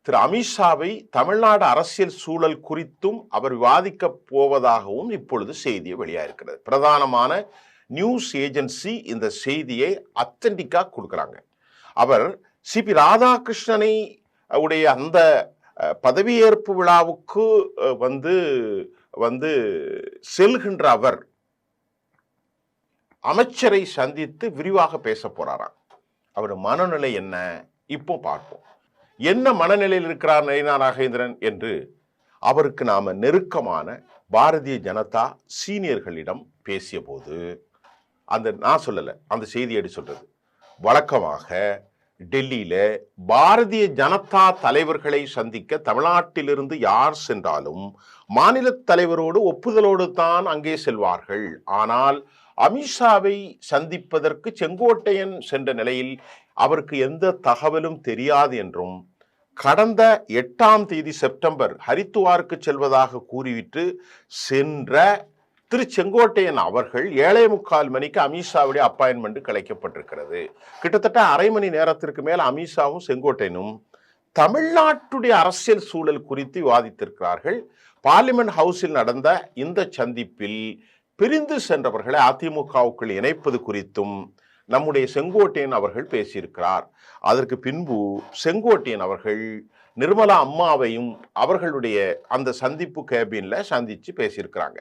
திரு அமித்ஷாவை தமிழ்நாடு அரசியல் சூழல் குறித்தும் அவர் விவாதிக்க போவதாகவும் இப்பொழுது செய்தி வெளியாயிருக்கிறது. பிரதானமான நியூஸ் ஏஜென்சி இந்த செய்தியை அத்தன்டிக்கா கொடுக்குறாங்க. அவர் சிபி ராதாகிருஷ்ணனை உடைய அந்த பதவியேற்பு விழாவுக்கு வந்து வந்து செல்கின்ற அவர் அமைச்சரை சந்தித்து விரிவாக பேச போறாராம். அவர் மனநிலை என்ன இப்போ பார்ப்போம். என்ன மனநிலையில் இருக்கிறார் நயினா நாகேந்திரன் என்று அவருக்கு நாம நெருக்கமான பாரதிய ஜனதா சீனியர்களிடம் பேசிய போது நான் சொல்லல, அந்த செய்தி எடுத்து சொல்றது, வழக்கமாக டெல்லியில பாரதிய ஜனதா தலைவர்களை சந்திக்க தமிழ்நாட்டிலிருந்து யார் சென்றாலும் மாநில தலைவரோடு ஒப்புதலோடு தான் அங்கே செல்வார்கள். ஆனால் அமித்ஷாவை சந்திப்பதற்கு செங்கோட்டையன் சென்ற நிலையில் அவருக்கு எந்த தகவலும் தெரியாது என்றும் கடந்த 8ஆம் தேதி செப்டம்பர் ஹரித்துவாருக்கு செல்வதாக கூறிவிட்டு சென்ற திரு செங்கோட்டையன் அவர்கள் 7:45 மணிக்கு அமித்ஷாவுடைய அப்பாயின்மெண்ட் கிடைக்கப்பட்டிருக்கிறது. கிட்டத்தட்ட அரை மணி நேரத்திற்கு மேல் அமித்ஷாவும் செங்கோட்டையனும் தமிழ்நாட்டுடைய அரசியல் சூழல் குறித்து விவாதித்திருக்கிறார்கள். பார்லிமெண்ட் ஹவுஸில் நடந்த இந்த சந்திப்பில் பிரிந்து சென்றவர்களை அதிமுகவுக்குள் இணைப்பது குறித்தும் நம்முடைய செங்கோட்டையன் அவர்கள் பேசியிருக்கிறார். அதற்கு பின்பு செங்கோட்டையன் அவர்கள் நிர்மலா அம்மாவையும் அவர்களுடைய அந்த சந்திப்பு கேபின்ல சந்திச்சு பேசியிருக்கிறாங்க.